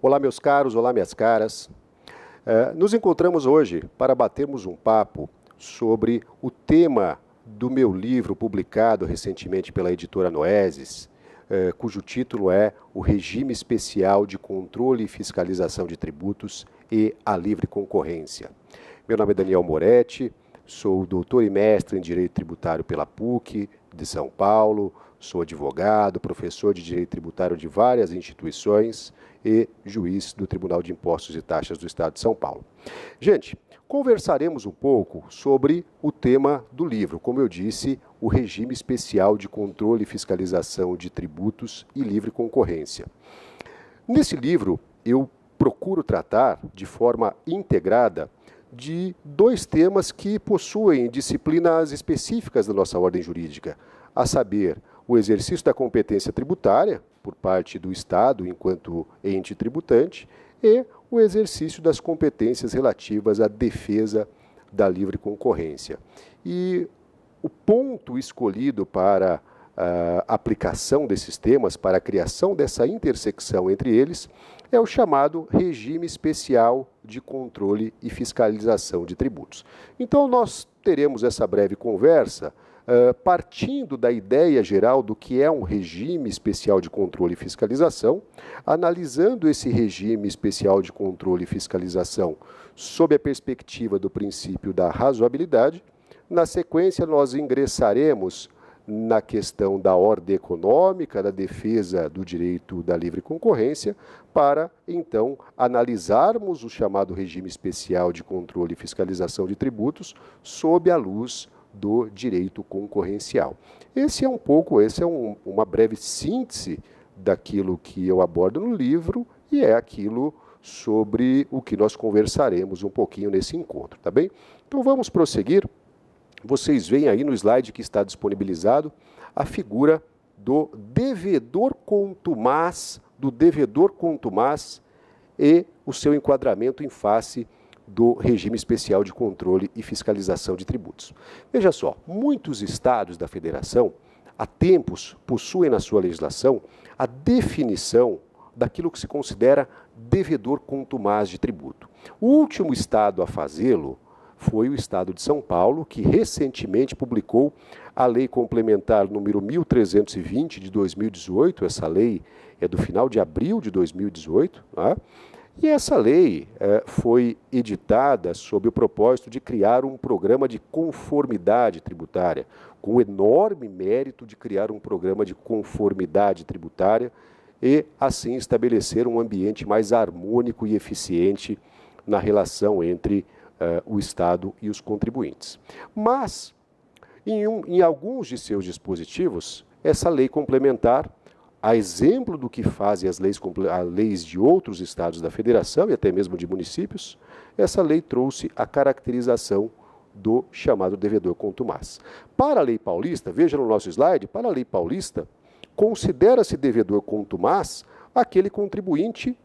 Olá, meus caros, olá, minhas caras. Nos encontramos hoje para batermos um papo sobre o tema do meu livro publicado recentemente pela editora Noesis, cujo título é O Regime Especial de Controle e Fiscalização de Tributos e a Livre Concorrência. Meu nome é Daniel Moretti, sou doutor e mestre em Direito Tributário pela PUC de São Paulo, sou advogado, professor de Direito Tributário de várias instituições e juiz do Tribunal de Impostos e Taxas do Estado de São Paulo. Gente, conversaremos um pouco sobre o tema do livro, como eu disse, o Regime Especial de Controle e Fiscalização de Tributos e Livre Concorrência. Nesse livro, eu procuro tratar de forma integrada de dois temas que possuem disciplinas específicas da nossa ordem jurídica, a saber, o exercício da competência tributária por parte do Estado enquanto ente tributante e o exercício das competências relativas à defesa da livre concorrência. E o ponto escolhido para a aplicação desses temas, para a criação dessa intersecção entre eles, é o chamado Regime Especial de Controle e Fiscalização de Tributos. Então, nós teremos essa breve conversa partindo da ideia geral do que é um regime especial de controle e fiscalização, analisando esse regime especial de controle e fiscalização sob a perspectiva do princípio da razoabilidade. Na sequência, nós ingressaremos na questão da ordem econômica, da defesa do direito da livre concorrência, para, então, analisarmos o chamado regime especial de controle e fiscalização de tributos sob a luz do direito concorrencial. Essa é uma breve síntese daquilo que eu abordo no livro e é aquilo sobre o que nós conversaremos um pouquinho nesse encontro, tá bem? Então vamos prosseguir. Vocês veem aí no slide que está disponibilizado a figura do devedor contumaz, e o seu enquadramento em face do regime especial de controle e fiscalização de tributos. Veja só, muitos estados da federação, há tempos, possuem na sua legislação a definição daquilo que se considera devedor contumaz de tributo. O último estado a fazê-lo foi o estado de São Paulo, que recentemente publicou a Lei Complementar número 1320 de 2018, essa lei é do final de abril de 2018, né? E essa lei foi editada sob o propósito de criar um programa de conformidade tributária, com o enorme mérito de criar um programa de conformidade tributária e, assim, estabelecer um ambiente mais harmônico e eficiente na relação entre o Estado e os contribuintes. Mas, em alguns de seus dispositivos, essa lei complementar, a exemplo do que fazem as leis de outros estados da federação e até mesmo de municípios, essa lei trouxe a caracterização do chamado devedor contumaz. Para a lei paulista, veja no nosso slide, para a lei paulista, considera-se devedor contumaz aquele contribuinte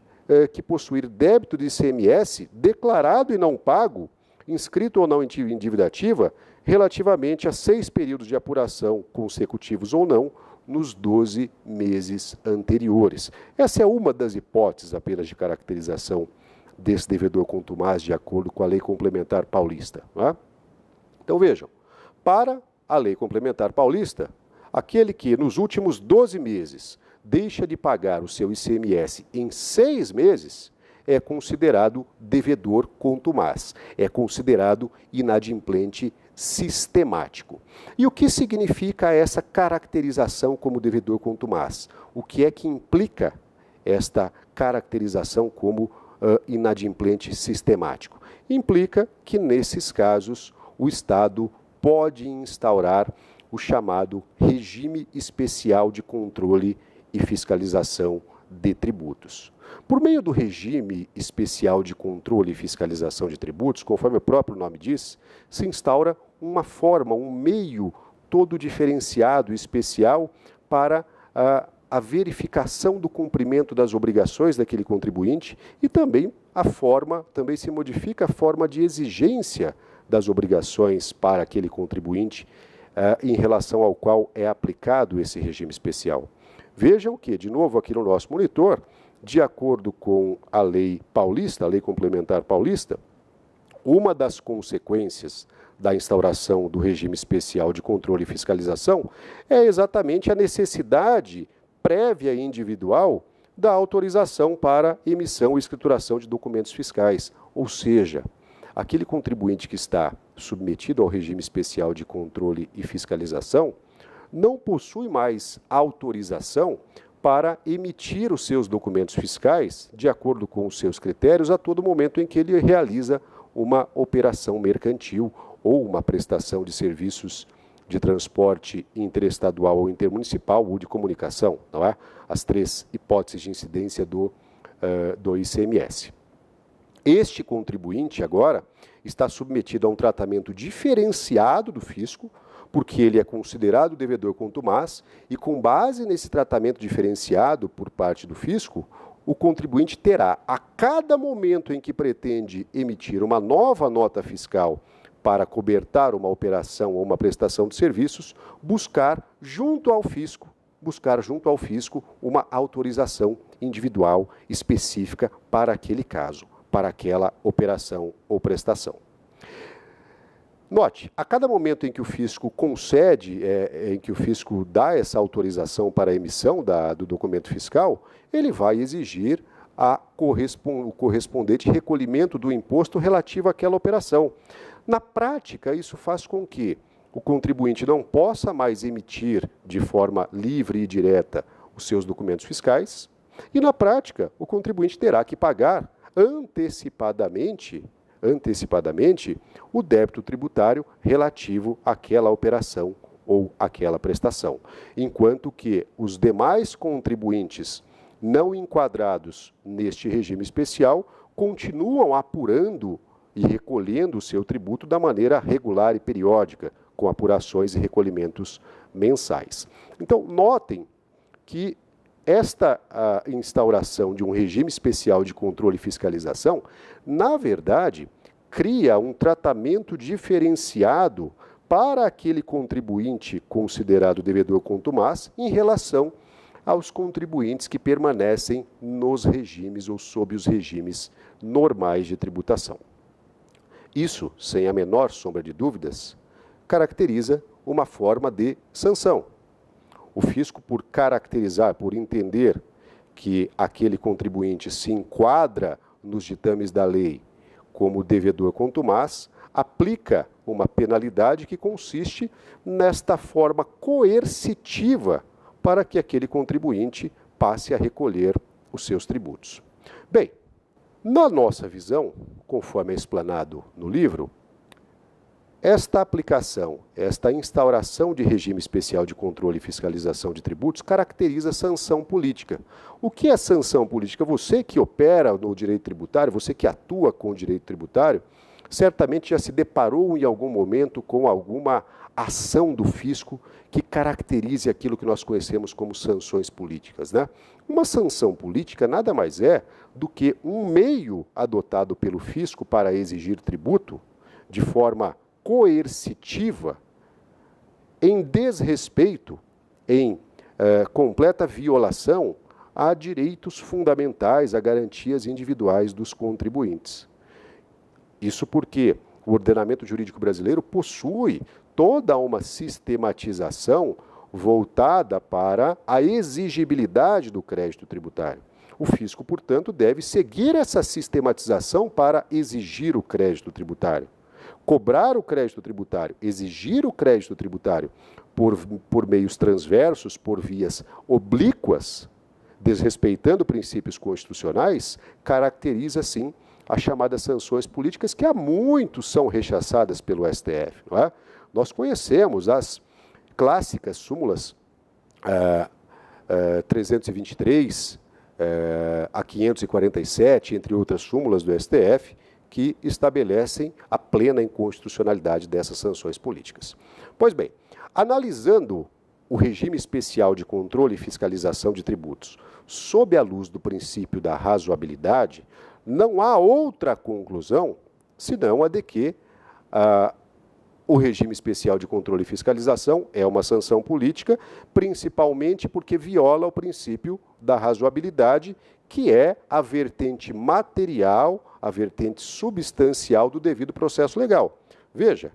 que possuir débito de ICMS declarado e não pago, inscrito ou não em dívida ativa, relativamente a 6 períodos de apuração consecutivos ou não, nos 12 meses anteriores. Essa é uma das hipóteses apenas de caracterização desse devedor contumaz, de acordo com a Lei Complementar Paulista. Né? Então vejam, para a Lei Complementar Paulista, aquele que nos últimos 12 meses deixa de pagar o seu ICMS em 6 meses, é considerado devedor contumaz, é considerado inadimplente sistemático. E o que significa essa caracterização como devedor contumaz? O que é que implica esta caracterização como inadimplente sistemático? Implica que, nesses casos, o Estado pode instaurar o chamado Regime Especial de Controle e Fiscalização de Tributos. Por meio do Regime Especial de Controle e Fiscalização de Tributos, conforme o próprio nome diz, se instaura uma forma, um meio todo diferenciado e especial para a verificação do cumprimento das obrigações daquele contribuinte e também também se modifica a forma de exigência das obrigações para aquele contribuinte em relação ao qual é aplicado esse regime especial. Vejam que, de novo aqui no nosso monitor, de acordo com a lei paulista, a lei complementar paulista, uma das consequências da instauração do regime especial de controle e fiscalização é exatamente a necessidade prévia e individual da autorização para emissão e escrituração de documentos fiscais. Ou seja, aquele contribuinte que está submetido ao regime especial de controle e fiscalização não possui mais autorização para emitir os seus documentos fiscais de acordo com os seus critérios a todo momento em que ele realiza uma operação mercantil ou uma prestação de serviços de transporte interestadual ou intermunicipal ou de comunicação, não é? As três hipóteses de incidência do ICMS. Este contribuinte agora está submetido a um tratamento diferenciado do fisco, porque ele é considerado devedor contumaz e, com base nesse tratamento diferenciado por parte do fisco, o contribuinte terá, a cada momento em que pretende emitir uma nova nota fiscal para cobertar uma operação ou uma prestação de serviços, buscar junto ao fisco uma autorização individual específica para aquele caso, para aquela operação ou prestação. Note, a cada momento em que o fisco concede, em que o fisco dá essa autorização para a emissão do documento fiscal, ele vai exigir o correspondente recolhimento do imposto relativo àquela operação. Na prática, isso faz com que o contribuinte não possa mais emitir de forma livre e direta os seus documentos fiscais e, na prática, o contribuinte terá que pagar antecipadamente o débito tributário relativo àquela operação ou àquela prestação, enquanto que os demais contribuintes não enquadrados neste regime especial continuam apurando e recolhendo o seu tributo da maneira regular e periódica, com apurações e recolhimentos mensais. Então, notem que esta instauração de um regime especial de controle e fiscalização, na verdade, cria um tratamento diferenciado para aquele contribuinte considerado devedor contumaz em relação aos contribuintes que permanecem nos regimes ou sob os regimes normais de tributação. Isso, sem a menor sombra de dúvidas, caracteriza uma forma de sanção. O fisco, por caracterizar, por entender que aquele contribuinte se enquadra nos ditames da lei como devedor contumaz, aplica uma penalidade que consiste nesta forma coercitiva para que aquele contribuinte passe a recolher os seus tributos. Bem, na nossa visão, conforme é explanado no livro, esta aplicação, esta instauração de regime especial de controle e fiscalização de tributos caracteriza sanção política. O que é sanção política? Você que opera no direito tributário, você que atua com o direito tributário, certamente já se deparou em algum momento com alguma ação do fisco que caracterize aquilo que nós conhecemos como sanções políticas, né? Uma sanção política nada mais é do que um meio adotado pelo fisco para exigir tributo de forma coercitiva, em desrespeito, em completa violação a direitos fundamentais, a garantias individuais dos contribuintes. Isso porque o ordenamento jurídico brasileiro possui toda uma sistematização voltada para a exigibilidade do crédito tributário. O fisco, portanto, deve seguir essa sistematização para exigir o crédito tributário. Cobrar o crédito tributário, exigir o crédito tributário por meios transversos, por vias oblíquas, desrespeitando princípios constitucionais, caracteriza, sim, as chamadas sanções políticas, que há muito são rechaçadas pelo STF. Não é? Nós conhecemos as clássicas súmulas 323 a 547, entre outras súmulas do STF, que estabelecem a plena inconstitucionalidade dessas sanções políticas. Pois bem, analisando o regime especial de controle e fiscalização de tributos sob a luz do princípio da razoabilidade, não há outra conclusão senão a de que O regime especial de controle e fiscalização é uma sanção política, principalmente porque viola o princípio da razoabilidade, que é a vertente material, a vertente substancial do devido processo legal. Veja,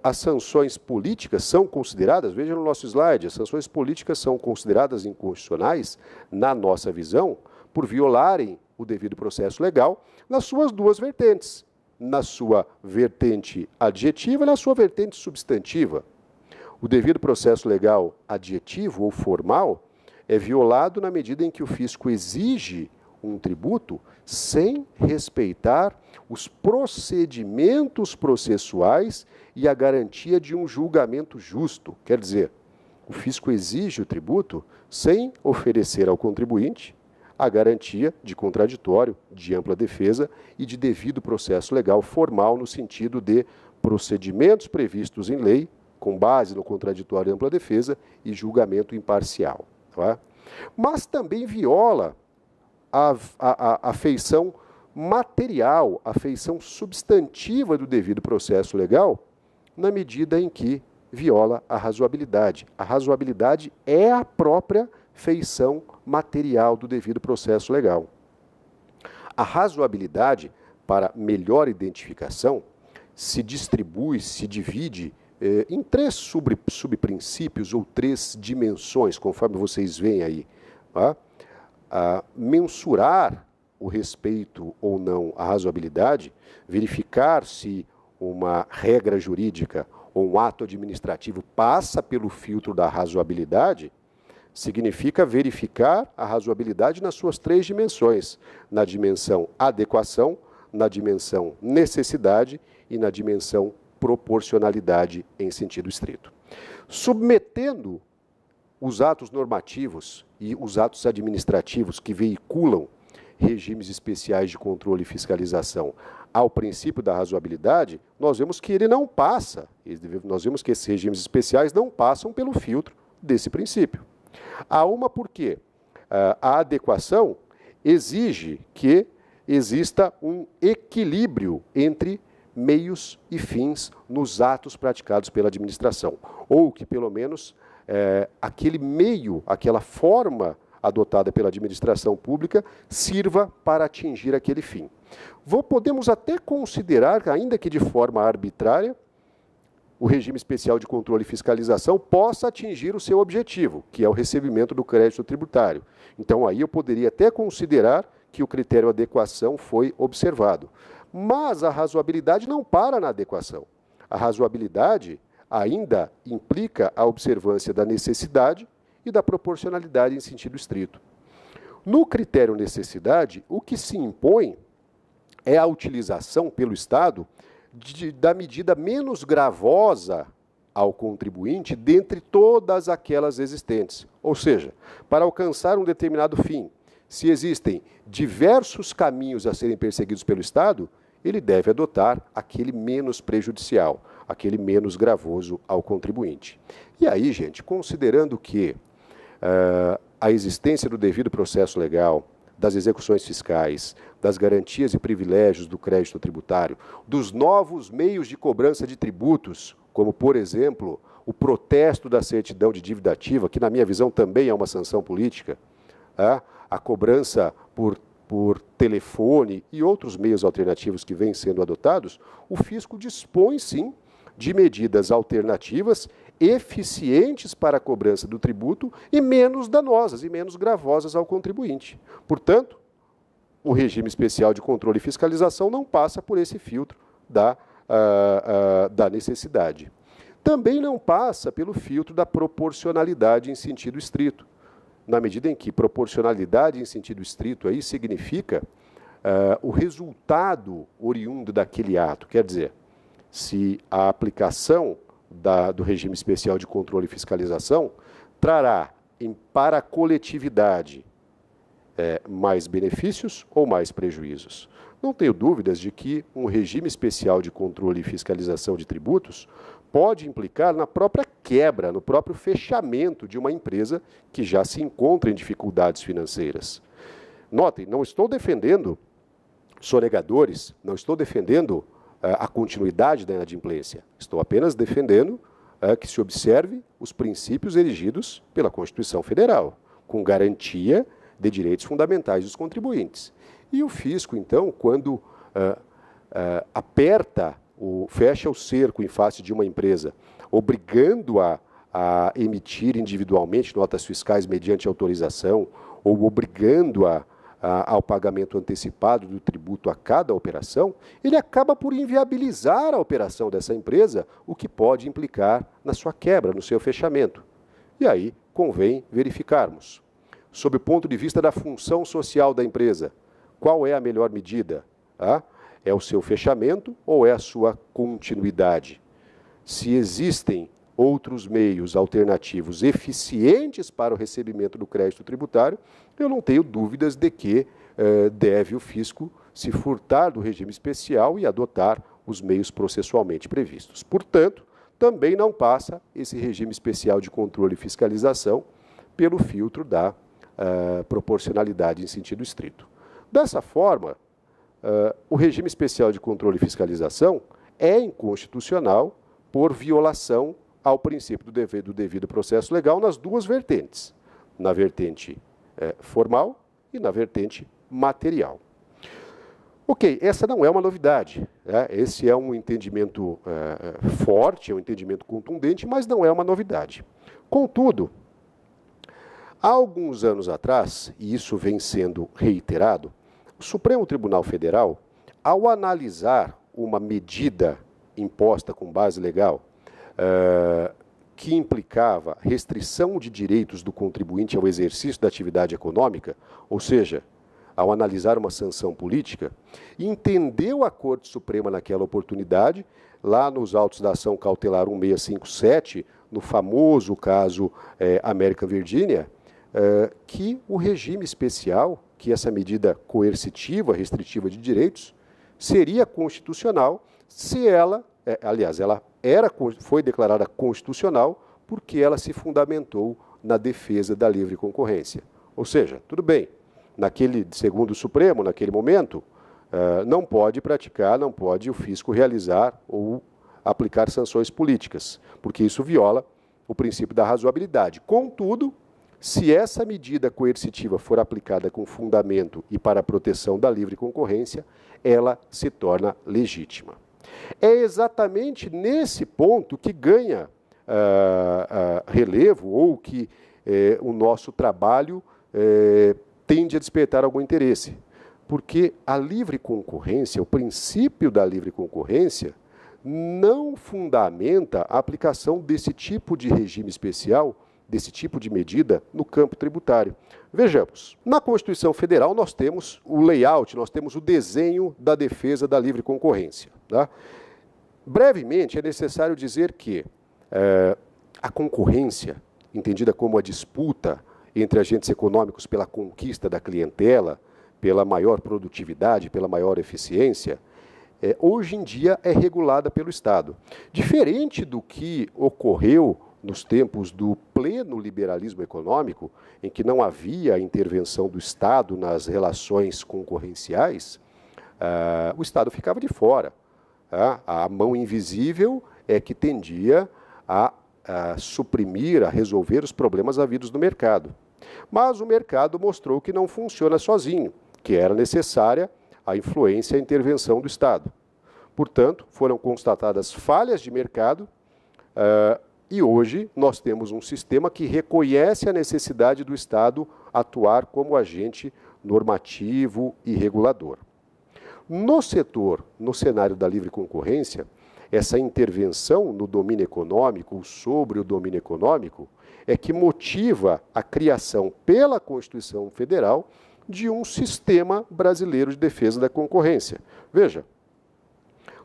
as sanções políticas são consideradas, veja no nosso slide, as sanções políticas são consideradas inconstitucionais, na nossa visão, por violarem o devido processo legal nas suas duas vertentes, na sua vertente adjetiva e na sua vertente substantiva. O devido processo legal adjetivo ou formal é violado na medida em que o fisco exige um tributo sem respeitar os procedimentos processuais e a garantia de um julgamento justo. Quer dizer, o fisco exige o tributo sem oferecer ao contribuinte a garantia de contraditório, de ampla defesa e de devido processo legal formal no sentido de procedimentos previstos em lei, com base no contraditório e ampla defesa e julgamento imparcial. Tá? Mas também viola a feição material, a feição substantiva do devido processo legal, na medida em que viola a razoabilidade. A razoabilidade é a própria feição material do devido processo legal. A razoabilidade, para melhor identificação, se distribui, se divide em três subprincípios ou três dimensões, conforme vocês veem aí. Tá? Mensurar o respeito ou não à razoabilidade, verificar se uma regra jurídica ou um ato administrativo passa pelo filtro da razoabilidade, significa verificar a razoabilidade nas suas três dimensões, na dimensão adequação, na dimensão necessidade e na dimensão proporcionalidade em sentido estrito. Submetendo os atos normativos e os atos administrativos que veiculam regimes especiais de controle e fiscalização ao princípio da razoabilidade, nós vemos que ele não passa, nós vemos que esses regimes especiais não passam pelo filtro desse princípio. Há uma porque a adequação exige que exista um equilíbrio entre meios e fins nos atos praticados pela administração, ou que pelo menos aquele meio, aquela forma adotada pela administração pública sirva para atingir aquele fim. Podemos até considerar, ainda que de forma arbitrária, o regime especial de controle e fiscalização possa atingir o seu objetivo, que é o recebimento do crédito tributário. Então, aí eu poderia até considerar que o critério adequação foi observado. Mas a razoabilidade não para na adequação. A razoabilidade ainda implica a observância da necessidade e da proporcionalidade em sentido estrito. No critério necessidade, o que se impõe é a utilização pelo Estado da medida menos gravosa ao contribuinte dentre todas aquelas existentes. Ou seja, para alcançar um determinado fim, se existem diversos caminhos a serem perseguidos pelo Estado, ele deve adotar aquele menos prejudicial, aquele menos gravoso ao contribuinte. E aí, gente, considerando que a existência do devido processo legal, das execuções fiscais, das garantias e privilégios do crédito tributário, dos novos meios de cobrança de tributos, como, por exemplo, o protesto da certidão de dívida ativa, que, na minha visão, também é uma sanção política, a cobrança por telefone e outros meios alternativos que vêm sendo adotados, o fisco dispõe, sim, de medidas alternativas eficientes para a cobrança do tributo e menos danosas e menos gravosas ao contribuinte. Portanto, o regime especial de controle e fiscalização não passa por esse filtro da necessidade. Também não passa pelo filtro da proporcionalidade em sentido estrito, na medida em que proporcionalidade em sentido estrito aí significa o resultado oriundo daquele ato. Quer dizer, se a aplicação do regime especial de controle e fiscalização trará para a coletividade mais benefícios ou mais prejuízos. Não tenho dúvidas de que um regime especial de controle e fiscalização de tributos pode implicar na própria quebra, no próprio fechamento de uma empresa que já se encontra em dificuldades financeiras. Notem, não estou defendendo sonegadores, não estou defendendo a continuidade da inadimplência. Estou apenas defendendo que se observe os princípios erigidos pela Constituição Federal, com garantia de direitos fundamentais dos contribuintes. E o fisco, então, quando fecha o cerco em face de uma empresa, obrigando-a a emitir individualmente notas fiscais mediante autorização, ou obrigando-a ao pagamento antecipado do tributo a cada operação, ele acaba por inviabilizar a operação dessa empresa, o que pode implicar na sua quebra, no seu fechamento. E aí convém verificarmos, sob o ponto de vista da função social da empresa, qual é a melhor medida? É o seu fechamento ou é a sua continuidade? Se existem outros meios alternativos eficientes para o recebimento do crédito tributário, eu não tenho dúvidas de que deve o fisco se furtar do regime especial e adotar os meios processualmente previstos. Portanto, também não passa esse regime especial de controle e fiscalização pelo filtro da proporcionalidade em sentido estrito. Dessa forma, o regime especial de controle e fiscalização é inconstitucional por violação ao princípio do devido processo legal nas duas vertentes, na vertente formal e na vertente material. Ok, essa não é uma novidade, esse é um entendimento forte, é um entendimento contundente, mas não é uma novidade. Contudo, há alguns anos atrás, e isso vem sendo reiterado, o Supremo Tribunal Federal, ao analisar uma medida imposta com base legal, que implicava restrição de direitos do contribuinte ao exercício da atividade econômica, ou seja, ao analisar uma sanção política, entendeu a Corte Suprema naquela oportunidade, lá nos autos da ação cautelar 1657, no famoso caso América Virgínia, que o regime especial, que essa medida coercitiva, restritiva de direitos, seria constitucional se ela, ela foi declarada constitucional porque ela se fundamentou na defesa da livre concorrência. Ou seja, tudo bem, segundo o Supremo, naquele momento, não pode o fisco realizar ou aplicar sanções políticas, porque isso viola o princípio da razoabilidade. Contudo, se essa medida coercitiva for aplicada com fundamento e para a proteção da livre concorrência, ela se torna legítima. É exatamente nesse ponto que ganha relevo ou que o nosso trabalho tende a despertar algum interesse. Porque a livre concorrência, o princípio da livre concorrência, não fundamenta a aplicação desse tipo de regime especial, desse tipo de medida no campo tributário. Vejamos, na Constituição Federal nós temos o layout, nós temos o desenho da defesa da livre concorrência. Tá? Brevemente, é necessário dizer que a concorrência, entendida como a disputa entre agentes econômicos pela conquista da clientela, pela maior produtividade, pela maior eficiência, hoje em dia é regulada pelo Estado. Diferente do que ocorreu nos tempos do pleno liberalismo econômico, em que não havia intervenção do Estado nas relações concorrenciais, o Estado ficava de fora. A mão invisível é que tendia a suprimir, a resolver os problemas havidos no mercado. Mas o mercado mostrou que não funciona sozinho, que era necessária a influência e a intervenção do Estado. Portanto, foram constatadas falhas de mercado e hoje nós temos um sistema que reconhece a necessidade do Estado atuar como agente normativo e regulador. No cenário da livre concorrência, essa intervenção no domínio econômico, sobre o domínio econômico, é que motiva a criação pela Constituição Federal de um sistema brasileiro de defesa da concorrência. Veja,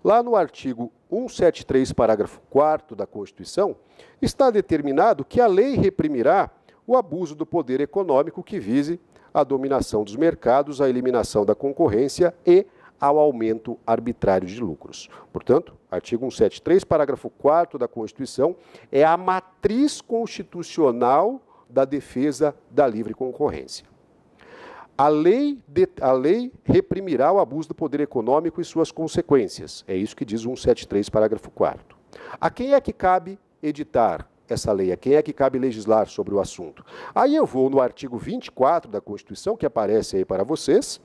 lá no artigo 173, parágrafo 4º da Constituição, está determinado que a lei reprimirá o abuso do poder econômico que vise a dominação dos mercados, a eliminação da concorrência e ao aumento arbitrário de lucros. Portanto, artigo 173, parágrafo 4º da Constituição é a matriz constitucional da defesa da livre concorrência. A lei reprimirá o abuso do poder econômico e suas consequências. É isso que diz o 173, parágrafo 4º. A quem é que cabe editar essa lei? A quem é que cabe legislar sobre o assunto? Aí eu vou no artigo 24 da Constituição, que aparece aí para vocês.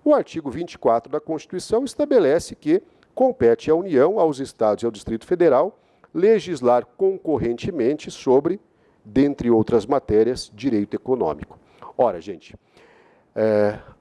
O artigo 24 da Constituição estabelece que compete à União, aos Estados e ao Distrito Federal legislar concorrentemente sobre, dentre outras matérias, direito econômico. Ora, gente,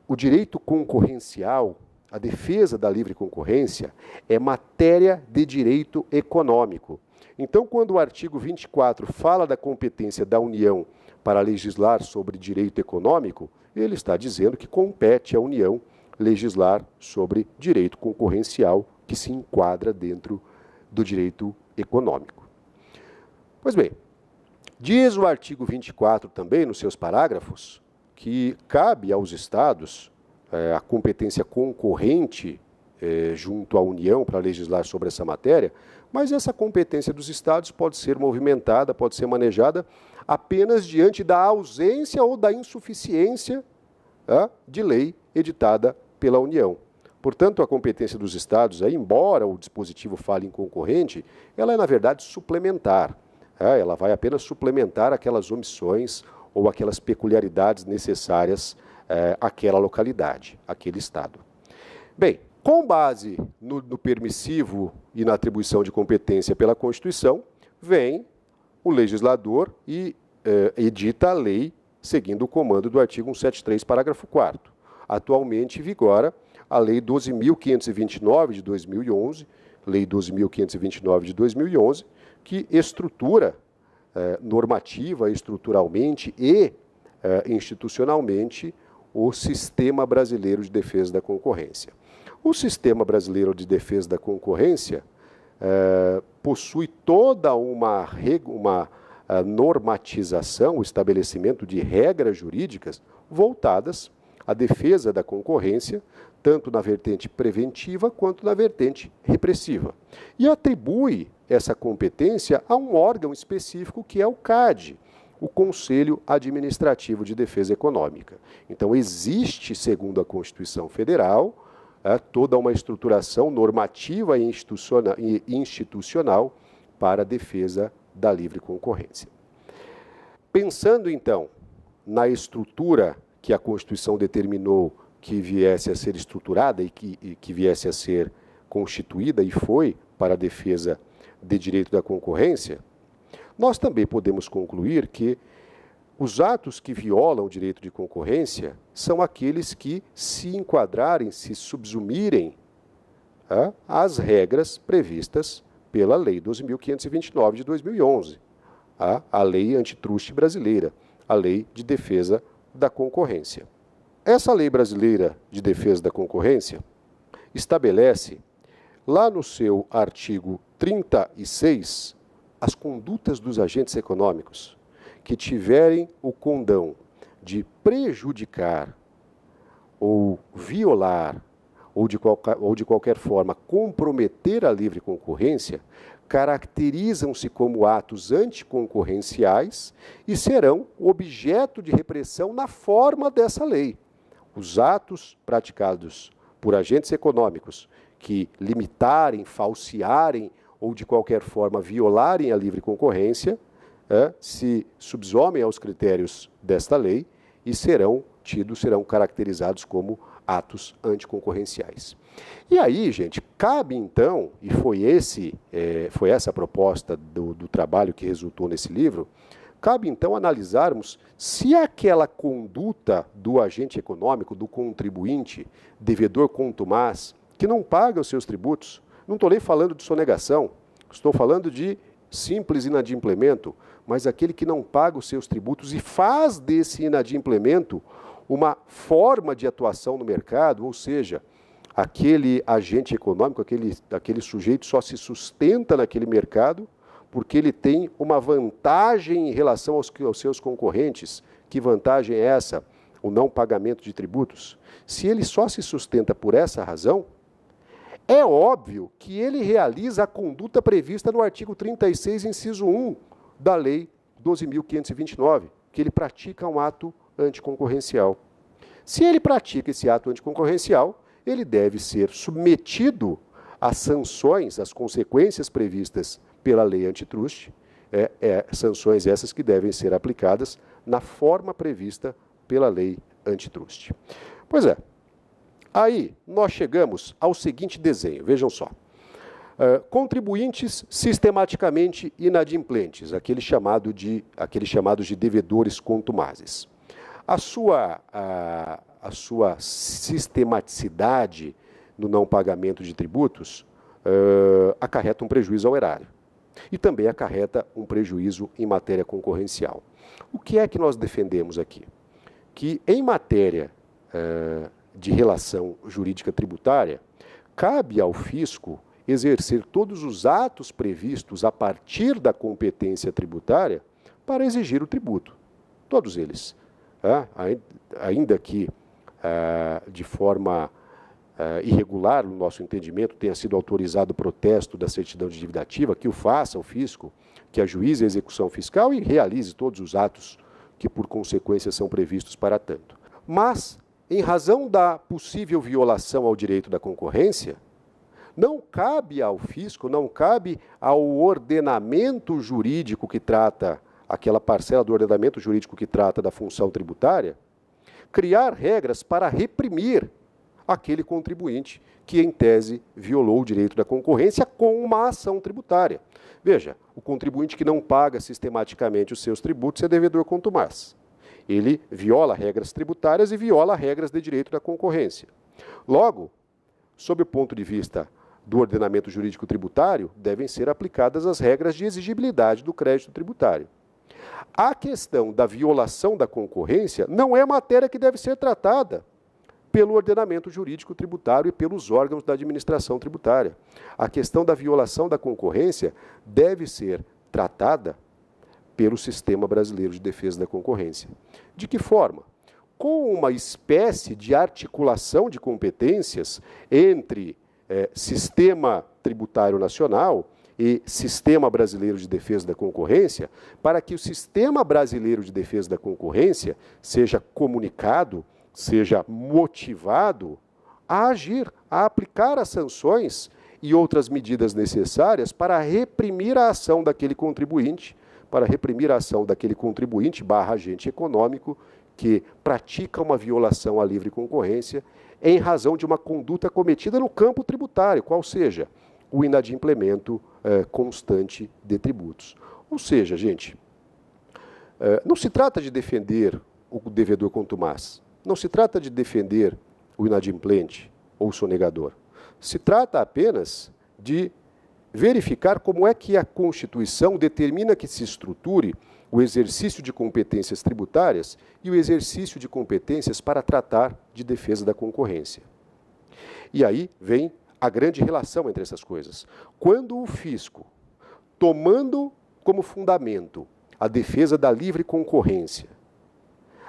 o direito concorrencial, a defesa da livre concorrência, é matéria de direito econômico. Então, quando o artigo 24 fala da competência da União para legislar sobre direito econômico, ele está dizendo que compete à União legislar sobre direito concorrencial, que se enquadra dentro do direito econômico. Pois bem, diz o artigo 24 também, nos seus parágrafos, que cabe aos Estados a competência concorrente junto à União para legislar sobre essa matéria, mas essa competência dos Estados pode ser movimentada, pode ser manejada apenas diante da ausência ou da insuficiência de lei editada pela União. Portanto, a competência dos Estados, embora o dispositivo fale em concorrente, ela é, na verdade, suplementar. Ela vai apenas suplementar aquelas omissões ou aquelas peculiaridades necessárias àquela localidade, àquele Estado. Bem, com base no permissivo e na atribuição de competência pela Constituição, vem o legislador e edita a lei seguindo o comando do artigo 173, parágrafo 4º. Atualmente vigora a Lei 12.529 de 2011, Lei 12.529 de 2011, que estrutura normativa, estruturalmente e institucionalmente o Sistema Brasileiro de Defesa da Concorrência. O Sistema Brasileiro de Defesa da Concorrência possui toda uma normatização, o estabelecimento de regras jurídicas voltadas à defesa da concorrência, tanto na vertente preventiva quanto na vertente repressiva. E atribui essa competência a um órgão específico que é o CAD, o Conselho Administrativo de Defesa Econômica. Então, existe, segundo a Constituição Federal, toda uma estruturação normativa e institucional para a defesa da livre concorrência. Pensando, então, na estrutura que a Constituição determinou que viesse a ser estruturada e que viesse a ser constituída e foi para a defesa de direito da concorrência, nós também podemos concluir que os atos que violam o direito de concorrência são aqueles que se enquadrarem, se subsumirem às regras previstas pela Lei 12.529 de 2011, a Lei Antitruste Brasileira, a Lei de Defesa da Concorrência. Essa Lei Brasileira de Defesa da Concorrência estabelece, lá no seu artigo 36, as condutas dos agentes econômicos que tiverem o condão de prejudicar ou violar ou de qualquer forma comprometer a livre concorrência, caracterizam-se como atos anticoncorrenciais e serão objeto de repressão na forma dessa lei. Os atos praticados por agentes econômicos que limitarem, falsearem ou de qualquer forma violarem a livre concorrência se subsomem aos critérios desta lei e serão caracterizados como atos anticoncorrenciais. E aí, gente, cabe então, e foi essa a proposta do trabalho que resultou nesse livro, cabe então analisarmos se aquela conduta do agente econômico, do contribuinte, devedor contumaz, que não paga os seus tributos, não estou nem falando de sonegação, estou falando de simples inadimplemento, mas aquele que não paga os seus tributos e faz desse inadimplemento uma forma de atuação no mercado, ou seja, aquele agente econômico, aquele sujeito só se sustenta naquele mercado porque ele tem uma vantagem em relação aos seus concorrentes. Que vantagem é essa? O não pagamento de tributos. Se ele só se sustenta por essa razão, é óbvio que ele realiza a conduta prevista no artigo 36, inciso 1 da Lei 12.529, que ele pratica um ato anticoncorrencial. Se ele pratica esse ato anticoncorrencial, ele deve ser submetido às sanções, às consequências previstas pela lei antitruste, sanções essas que devem ser aplicadas na forma prevista pela lei antitruste. Pois é, aí nós chegamos ao seguinte desenho, vejam só. Contribuintes sistematicamente inadimplentes, aqueles chamados de devedores contumazes. A sua sistematicidade no não pagamento de tributos acarreta um prejuízo ao erário e também acarreta um prejuízo em matéria concorrencial. O que é que nós defendemos aqui? Que em matéria de relação jurídica tributária, cabe ao fisco exercer todos os atos previstos a partir da competência tributária para exigir o tributo. Todos eles. Ainda que de forma irregular, no nosso entendimento, tenha sido autorizado o protesto da certidão de dívida ativa, que o faça o fisco, que ajuize a execução fiscal e realize todos os atos que, por consequência, são previstos para tanto. Mas, em razão da possível violação ao direito da concorrência, não cabe ao fisco, não cabe ao ordenamento jurídico que trata, aquela parcela do ordenamento jurídico que trata da função tributária, criar regras para reprimir aquele contribuinte que, em tese, violou o direito da concorrência com uma ação tributária. Veja, o contribuinte que não paga sistematicamente os seus tributos é devedor contumaz. Ele viola regras tributárias e viola regras de direito da concorrência. Logo, sob o ponto de vista do ordenamento jurídico tributário, devem ser aplicadas as regras de exigibilidade do crédito tributário. A questão da violação da concorrência não é matéria que deve ser tratada pelo ordenamento jurídico tributário e pelos órgãos da administração tributária. A questão da violação da concorrência deve ser tratada pelo Sistema Brasileiro de Defesa da Concorrência. De que forma? Com uma espécie de articulação de competências entre Sistema Tributário Nacional e Sistema Brasileiro de Defesa da Concorrência, para que o Sistema Brasileiro de Defesa da Concorrência seja comunicado, seja motivado a agir, a aplicar as sanções e outras medidas necessárias para reprimir a ação daquele contribuinte, barra agente econômico que pratica uma violação à livre concorrência em razão de uma conduta cometida no campo tributário, qual seja o inadimplemento constante de tributos. Ou seja, gente, não se trata de defender o devedor contumaz, não se trata de defender o inadimplente ou o sonegador. Se trata apenas de verificar como é que a Constituição determina que se estruture o exercício de competências tributárias e o exercício de competências para tratar de defesa da concorrência. E aí vem a grande relação entre essas coisas. Quando o fisco, tomando como fundamento a defesa da livre concorrência,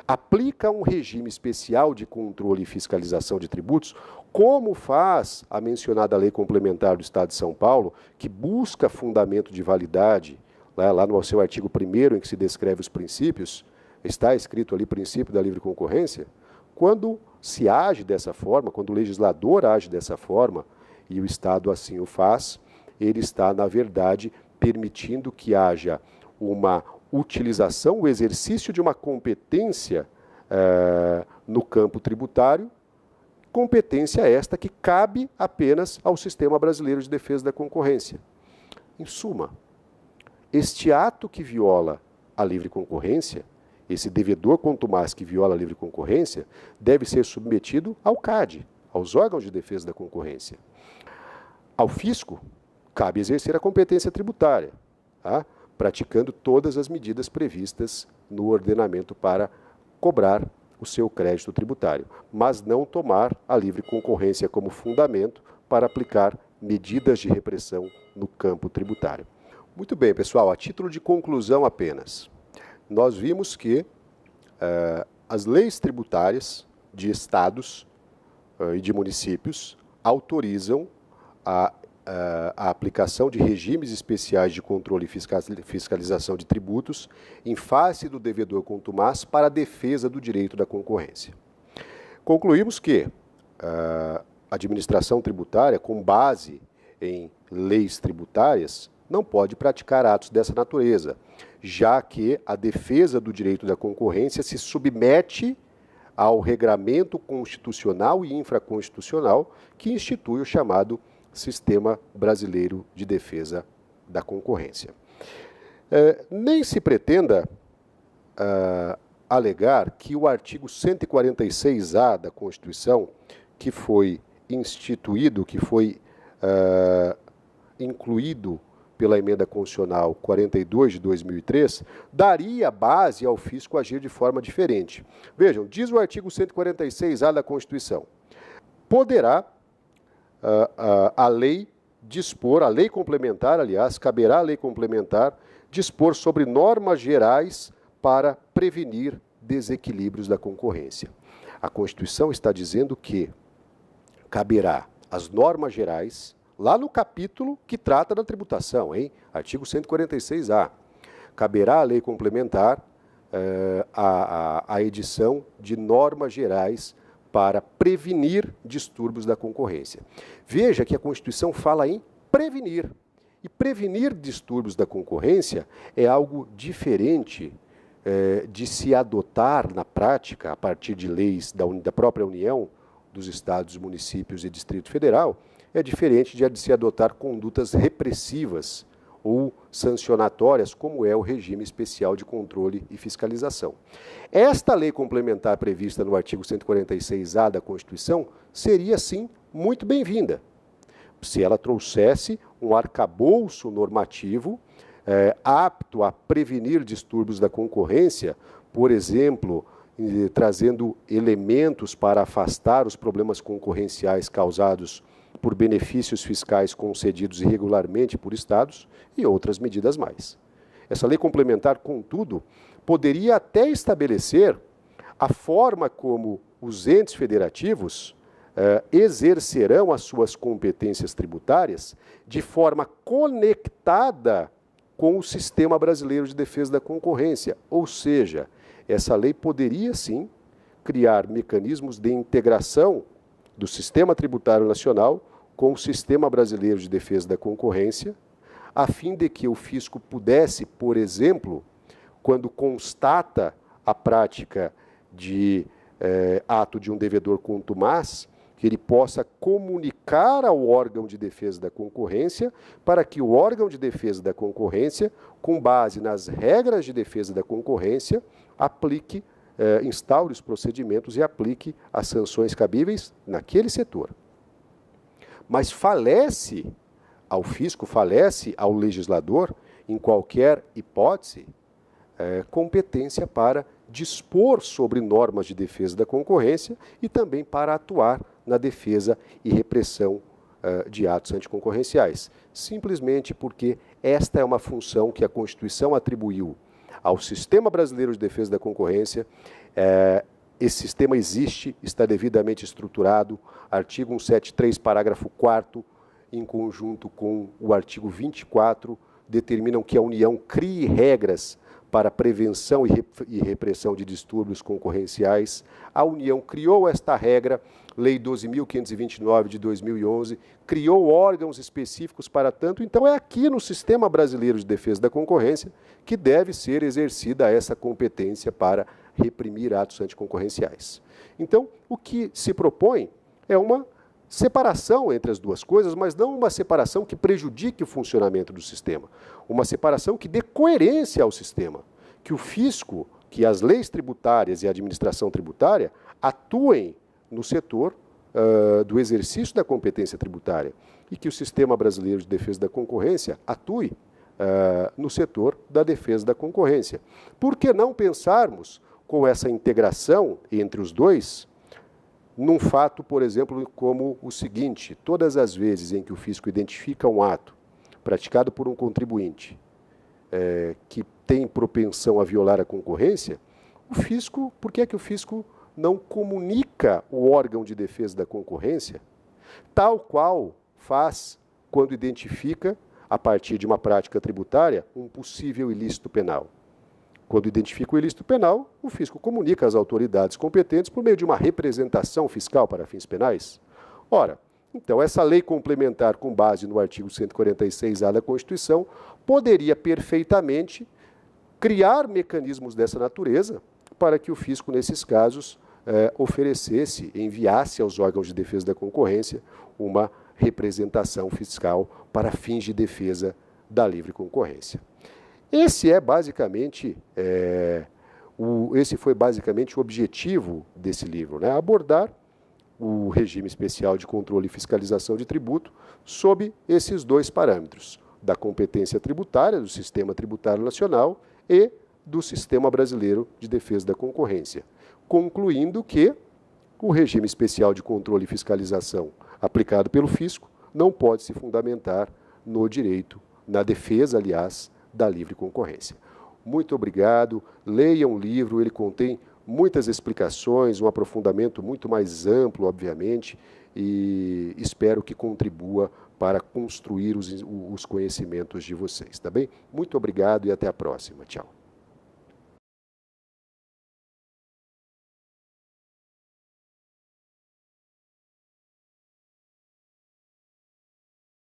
aplica um regime especial de controle e fiscalização de tributos, como faz a mencionada Lei Complementar do Estado de São Paulo, que busca fundamento de validade, lá no seu artigo 1º, em que se descreve os princípios, está escrito ali princípio da livre concorrência. Quando se age dessa forma, quando o legislador age dessa forma, e o Estado assim o faz, ele está, na verdade, permitindo que haja uma utilização, o exercício de uma competência no campo tributário, competência esta que cabe apenas ao Sistema Brasileiro de Defesa da Concorrência. Em suma, este ato que viola a livre concorrência, esse devedor contumaz que viola a livre concorrência, deve ser submetido ao CAD, aos órgãos de defesa da concorrência. Ao fisco, cabe exercer a competência tributária, praticando todas as medidas previstas no ordenamento para cobrar o seu crédito tributário, mas não tomar a livre concorrência como fundamento para aplicar medidas de repressão no campo tributário. Muito bem, pessoal, a título de conclusão apenas, nós vimos que as leis tributárias de estados e de municípios autorizam a aplicação de regimes especiais de controle e fiscalização de tributos em face do devedor contumaz para a defesa do direito da concorrência. Concluímos que a administração tributária, com base em leis tributárias, não pode praticar atos dessa natureza, já que a defesa do direito da concorrência se submete ao regramento constitucional e infraconstitucional que institui o chamado Sistema Brasileiro de Defesa da Concorrência. Nem se pretenda alegar que o artigo 146-A da Constituição, que foi instituído, que foi incluído pela Emenda Constitucional 42 de 2003, daria base ao fisco agir de forma diferente. Vejam, diz o artigo 146-A da Constituição: poderá a lei dispor, a lei complementar, aliás, caberá à lei complementar dispor sobre normas gerais para prevenir desequilíbrios da concorrência. A Constituição está dizendo que caberá às normas gerais, lá no capítulo que trata da tributação, hein? Artigo 146-A. Caberá à lei complementar a edição de normas gerais para prevenir distúrbios da concorrência. Veja que a Constituição fala em prevenir. E prevenir distúrbios da concorrência é algo diferente de se adotar na prática, a partir de leis da própria União, dos estados, municípios e Distrito Federal, é diferente de se adotar condutas repressivas ou sancionatórias, como é o regime especial de controle e fiscalização. Esta lei complementar prevista no artigo 146-A da Constituição seria, sim, muito bem-vinda, se ela trouxesse um arcabouço normativo apto a prevenir distúrbios da concorrência, por exemplo, trazendo elementos para afastar os problemas concorrenciais causados por benefícios fiscais concedidos irregularmente por estados e outras medidas mais. Essa lei complementar, contudo, poderia até estabelecer a forma como os entes federativos exercerão as suas competências tributárias de forma conectada com o Sistema Brasileiro de Defesa da Concorrência. Ou seja, essa lei poderia, sim, criar mecanismos de integração do Sistema Tributário Nacional com o Sistema Brasileiro de Defesa da Concorrência, a fim de que o fisco pudesse, por exemplo, quando constata a prática de ato de um devedor contumaz, que ele possa comunicar ao órgão de defesa da concorrência, para que o órgão de defesa da concorrência, com base nas regras de defesa da concorrência, aplique, instaure os procedimentos e aplique as sanções cabíveis naquele setor. Mas falece ao fisco, falece ao legislador, em qualquer hipótese, competência para dispor sobre normas de defesa da concorrência e também para atuar na defesa e repressão de atos anticoncorrenciais. Simplesmente porque esta é uma função que a Constituição atribuiu ao Sistema Brasileiro de Defesa da Concorrência. Esse sistema existe, está devidamente estruturado. Artigo 173, parágrafo 4º, em conjunto com o artigo 24, determinam que a União crie regras para prevenção e repressão de distúrbios concorrenciais. A União criou esta regra, Lei 12.529 de 2011, criou órgãos específicos para tanto. Então, é aqui no Sistema Brasileiro de Defesa da Concorrência que deve ser exercida essa competência para reprimir atos anticoncorrenciais. Então, o que se propõe é uma separação entre as duas coisas, mas não uma separação que prejudique o funcionamento do sistema. Uma separação que dê coerência ao sistema. Que o fisco, que as leis tributárias e a administração tributária atuem no setor do exercício da competência tributária e que o Sistema Brasileiro de Defesa da Concorrência atue no setor da defesa da concorrência. Por que não pensarmos com essa integração entre os dois num fato, por exemplo, como o seguinte: todas as vezes em que o fisco identifica um ato praticado por um contribuinte que tem propensão a violar a concorrência, o fisco, por que é que o fisco não comunica o órgão de defesa da concorrência, tal qual faz quando identifica, a partir de uma prática tributária, um possível ilícito penal? Quando identifica o ilícito penal, o fisco comunica às autoridades competentes por meio de uma representação fiscal para fins penais. Ora, então essa lei complementar com base no artigo 146-A da Constituição poderia perfeitamente criar mecanismos dessa natureza para que o fisco, nesses casos, oferecesse, enviasse aos órgãos de defesa da concorrência uma representação fiscal para fins de defesa da livre concorrência. Esse foi basicamente o objetivo desse livro, né? Abordar o regime especial de controle e fiscalização de tributo sob esses dois parâmetros, da competência tributária, do sistema tributário nacional e do sistema brasileiro de defesa da concorrência, concluindo que o regime especial de controle e fiscalização aplicado pelo fisco não pode se fundamentar no direito, na defesa, aliás, da livre concorrência. Muito obrigado, leiam o livro, ele contém muitas explicações, um aprofundamento muito mais amplo, obviamente, e espero que contribua para construir os conhecimentos de vocês, tá bem? Muito obrigado e até a próxima. Tchau.